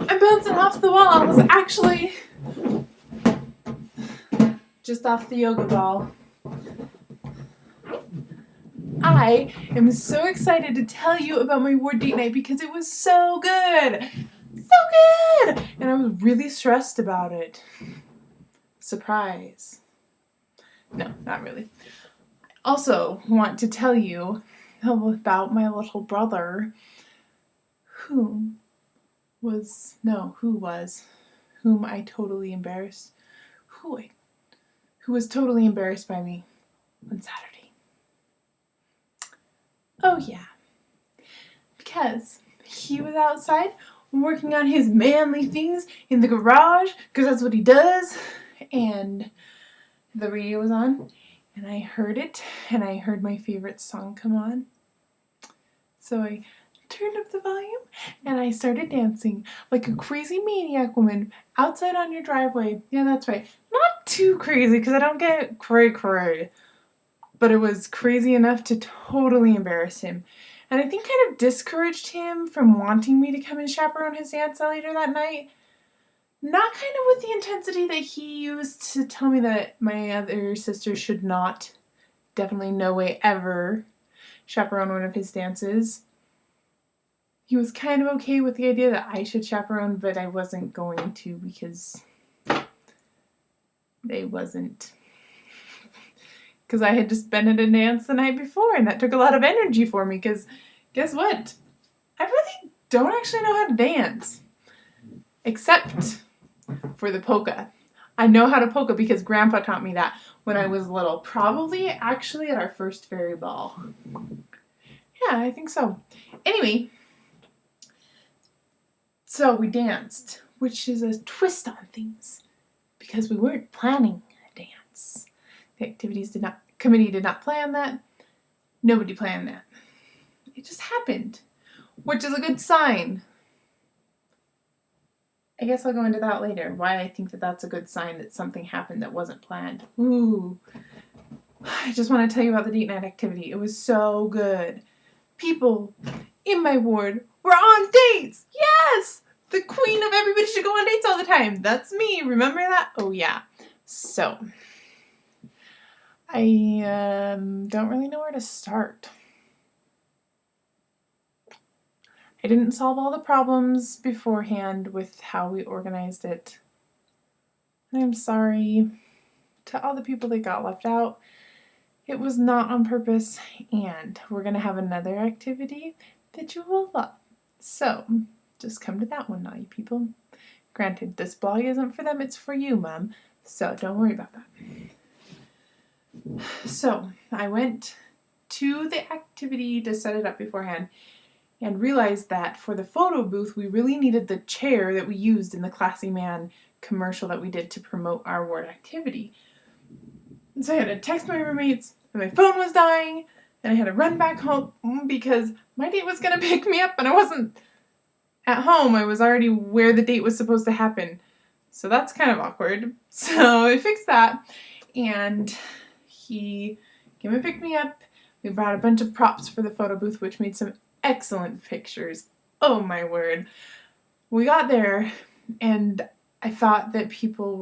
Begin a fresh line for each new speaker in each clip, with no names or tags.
I'm bouncing off the wall. I was actually just off the yoga ball. I am so excited to tell you about my ward date night because it was so good. So good! And I was really stressed about it. Surprise. No, not really. I also want to tell you about my little brother whom I totally embarrassed. Who was totally embarrassed by me on Saturday. Oh yeah. Because he was outside working on his manly things in the garage, because that's what he does, and the radio was on, and I heard it, and I heard my favorite song come on. So I turned up the volume, and I started dancing like a crazy maniac woman outside on your driveway. Yeah, that's right. Not too crazy, because I don't get cray-cray, but it was crazy enough to totally embarrass him. And I think kind of discouraged him from wanting me to come and chaperone his dance later that night. Not kind of with the intensity that he used to tell me that my other sister should not, definitely no way ever, chaperone one of his dances. He was kind of okay with the idea that I should chaperone, but I wasn't going to because because I had just been at a dance the night before, and that took a lot of energy for me, because guess what? I really don't actually know how to dance. Except for the polka. I know how to polka because Grandpa taught me that when I was little. Probably actually at our first fairy ball. Yeah, I think so. Anyway, so we danced, which is a twist on things, because we weren't planning a dance. The committee did not plan that. Nobody planned that. It just happened, which is a good sign. I guess I'll go into that later, why I think that that's a good sign that something happened that wasn't planned. Ooh. I just want to tell you about the date night activity. It was so good. People in my ward were on dates. Yes! The queen of everybody should go on dates all the time. That's me. Remember that? Oh, yeah. So, I don't really know where to start. I didn't solve all the problems beforehand with how we organized it. I'm sorry to all the people that got left out. It was not on purpose, and we're going to have another activity that you will love. So, just come to that one, naughty people. Granted, this blog isn't for them, it's for you, Mom. So, don't worry about that. So, I went to the activity to set it up beforehand and realized that for the photo booth, we really needed the chair that we used in the Classy Man commercial that we did to promote our ward activity. And so I had to text my roommates, and my phone was dying, and I had to run back home because my date was going to pick me up, and I wasn't at home. I was already where the date was supposed to happen. So that's kind of awkward. So I fixed that, and he came and picked me up. We brought a bunch of props for the photo booth, which made some excellent pictures. Oh my word. We got there, and I thought that people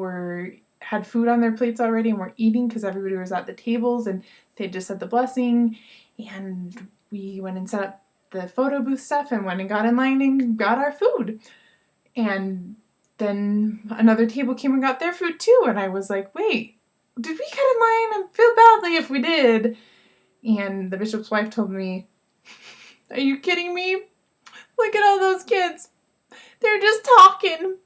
had food on their plates already and were eating because everybody was at the tables and they just said the blessing, and we went and set up the photo booth stuff and went and got in line and got our food. And then another table came and got their food too, and I was like, wait, did we get in line? I feel badly if we did. And the bishop's wife told me, are you kidding me? Look at all those kids. They're just talking.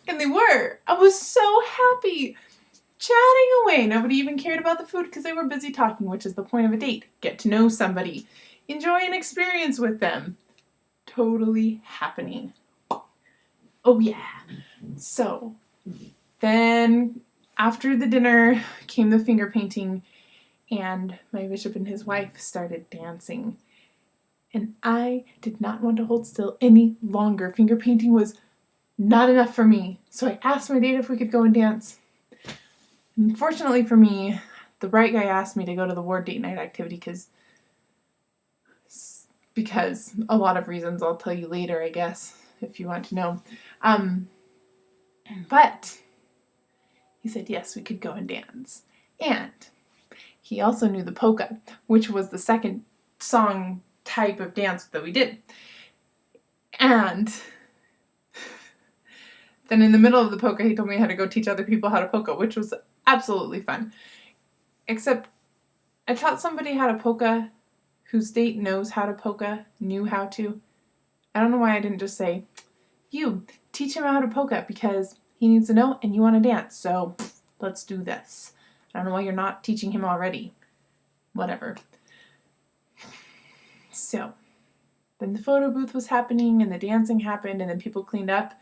And they were. I was so happy. Chatting away. Nobody even cared about the food because they were busy talking, which is the point of a date. Get to know somebody. Enjoy an experience with them. Totally happening. Oh yeah. So, then after the dinner came the finger painting, and my bishop and his wife started dancing. And I did not want to hold still any longer. Finger painting was not enough for me. So I asked my date if we could go and dance. Unfortunately for me, the right guy asked me to go to the ward date night activity because a lot of reasons I'll tell you later, I guess. if you want to know. But he said, yes, we could go and dance. And he also knew the polka, which was the second song type of dance that we did. And then in the middle of the polka, he told me how to go teach other people how to polka, which was absolutely fun. Except I taught somebody how to polka whose date knows how to polka, knew how to. I don't know why I didn't just say, you, teach him how to polka because he needs to know and you want to dance. So let's do this. I don't know why you're not teaching him already. Whatever. So then the photo booth was happening and the dancing happened and then people cleaned up.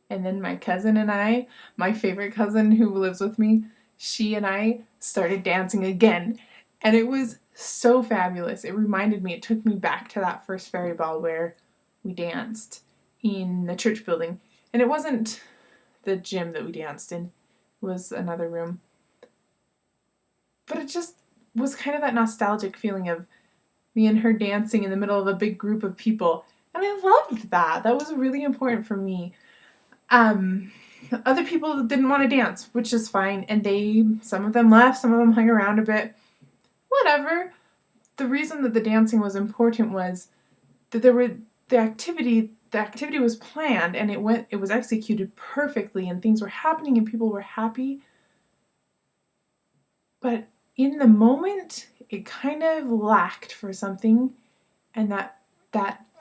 And then my cousin and I, my favorite cousin who lives with me, she and I started dancing again. And it was so fabulous. It reminded me, it took me back to that first fairy ball where we danced in the church building. And it wasn't the gym that we danced in, it was another room. But it just was kind of that nostalgic feeling of me and her dancing in the middle of a big group of people. And I loved that. That was really important for me. Other people didn't want to dance, which is fine. And some of them left, some of them hung around a bit. Whatever. The reason that the dancing was important was that the activity was planned and it was executed perfectly and things were happening and people were happy. But in the moment, it kind of lacked for something, and that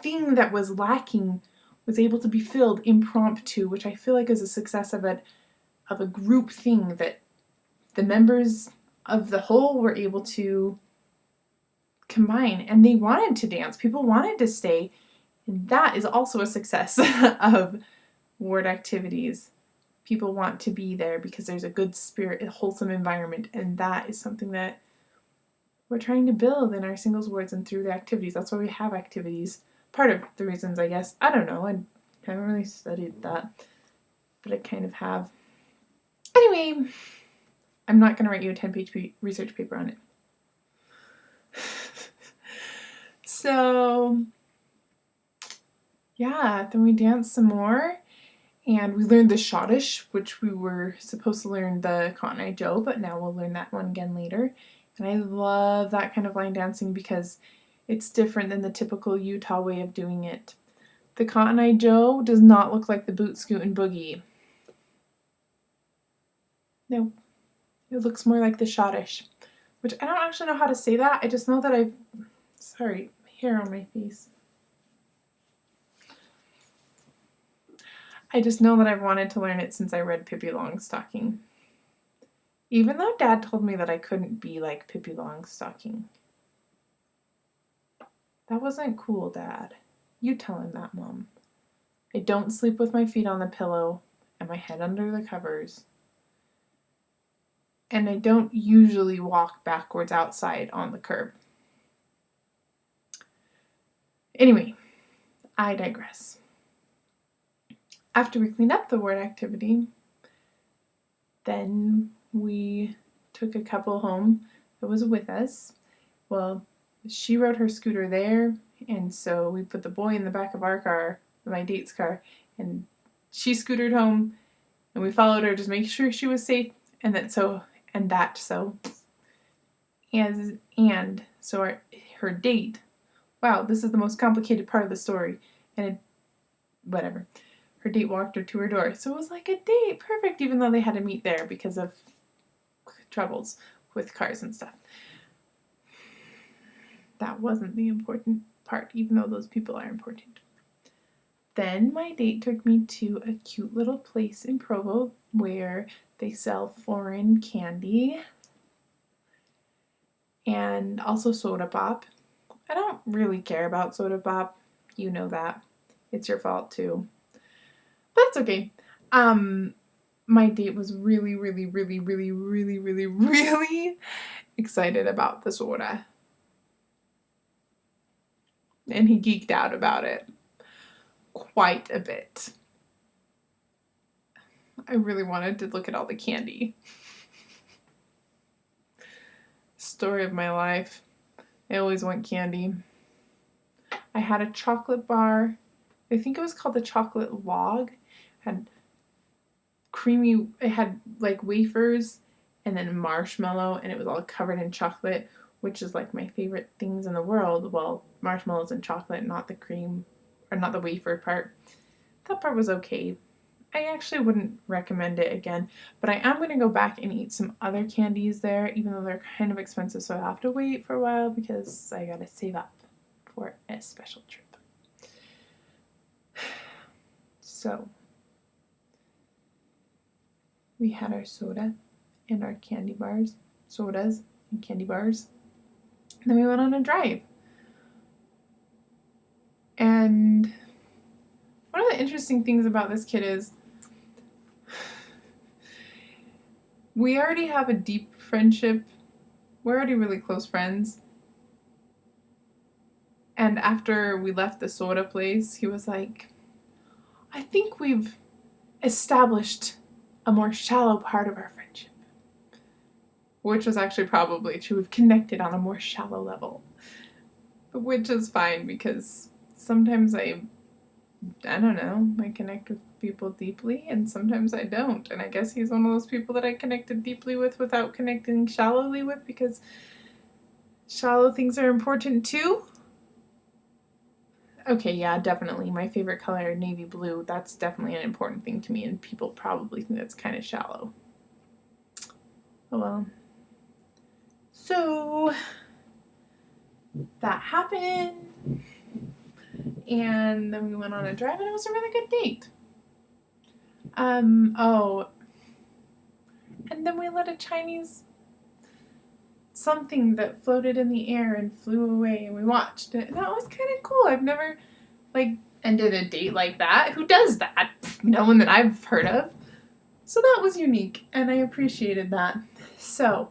thing that was lacking was able to be filled impromptu, which I feel like is a success of a group thing, that the members of the whole were able to combine and they wanted to dance. People wanted to stay. And that is also a success of ward activities. People want to be there because there's a good spirit, a wholesome environment, and that is something that we're trying to build in our singles wards and through the activities. That's why we have activities. Part of the reasons, I guess. I don't know. I haven't really studied that, but I kind of have. Anyway, I'm not going to write you a 10-page research paper on it. So, yeah, then we danced some more. And we learned the Schottish, which we were supposed to learn the Cotton Eye Joe, but now we'll learn that one again later. And I love that kind of line dancing because it's different than the typical Utah way of doing it. The Cotton Eye Joe does not look like the Boot Scoot and Boogie. No, it looks more like the Schottish, which I don't actually know how to say that. I just know that sorry, hair on my face. I just know that I've wanted to learn it since I read Pippi Longstocking. Even though Dad told me that I couldn't be like Pippi Longstocking. That wasn't cool, Dad. You tell him that, Mom. I don't sleep with my feet on the pillow and my head under the covers. And I don't usually walk backwards outside on the curb. Anyway, I digress. After we cleaned up the ward activity, then we took a couple home that was with us. Well, she rode her scooter there, and so we put the boy in the back of our car, my date's car, and she scootered home, and we followed her, just making sure she was safe, and so her date, wow, this is the most complicated part of the story, and whatever. Her date walked her to her door. So it was like a date, perfect, even though they had to meet there because of troubles with cars and stuff. That wasn't the important part, even though those people are important. Then my date took me to a cute little place in Provo where they sell foreign candy and also soda pop. I don't really care about soda pop. You know that. It's your fault too. But that's okay. My date was really, really, really, really, really, really, really excited about the soda. And he geeked out about it quite a bit. I really wanted to look at all the candy. Story of my life. I always want candy. I had a chocolate bar. I think it was called the chocolate log. Had creamy, it had like wafers and then marshmallow, and it was all covered in chocolate, which is like my favorite things in the world. Well, marshmallows and chocolate, not the cream, or not the wafer part. That part was okay. I actually wouldn't recommend it again, but I am going to go back and eat some other candies there, even though they're kind of expensive, so I have to wait for a while because I gotta save up for a special trip. So, we had our soda and our candy bars, sodas and candy bars. And then we went on a drive. And one of the interesting things about this kid is we already have a deep friendship. We're already really close friends. And after we left the soda place, he was like, I think we've established a more shallow part of our friendship. Which was actually probably true. We've connected on a more shallow level. Which is fine because sometimes I don't know, I connect with people deeply and sometimes I don't. And I guess he's one of those people that I connected deeply with without connecting shallowly with, because shallow things are important too. Okay, yeah, definitely. My favorite color, navy blue, that's definitely an important thing to me, and people probably think that's kind of shallow. Oh well. So, that happened, and then we went on a drive, and it was a really good date. Oh, and then we let a Chinese something that floated in the air and flew away, and we watched it, and that was kind of cool. I've never, ended a date like that. Who does that? No one that I've heard of. So that was unique, and I appreciated that. So,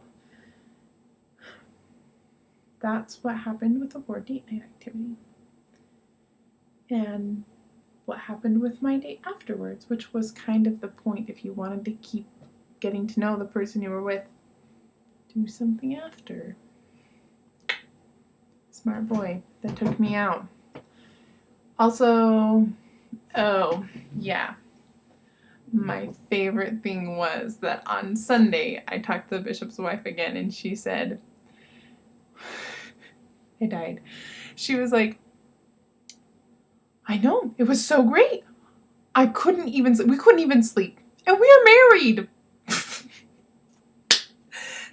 that's what happened with the ward date night activity. And what happened with my date afterwards, which was kind of the point. If you wanted to keep getting to know the person you were with, do something after. Smart boy that took me out. Also, oh, yeah. My favorite thing was that on Sunday, I talked to the bishop's wife again, and she said, I died. She was like, I know, it was so great. We couldn't even sleep. And we are married.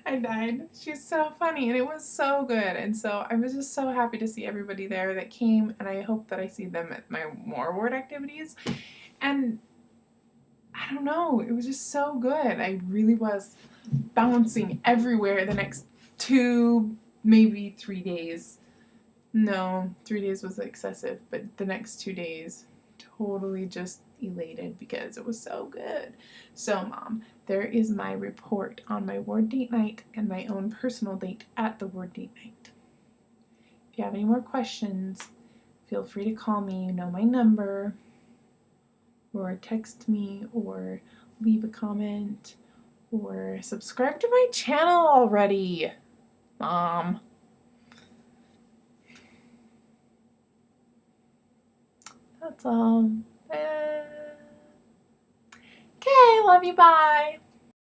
I died. She's so funny, and it was so good. And so I was just so happy to see everybody there that came, and I hope that I see them at my more ward activities. And I don't know, it was just so good. I really was bouncing everywhere the next 2, maybe 3 days. No, 3 days was excessive, but the next 2 days, totally just elated because it was so good. So, Mom, there is my report on my ward date night and my own personal date at the ward date night. If you have any more questions, feel free to call me. You know my number, or text me, or leave a comment, or subscribe to my channel already, Mom. That's all. Okay, love you, bye.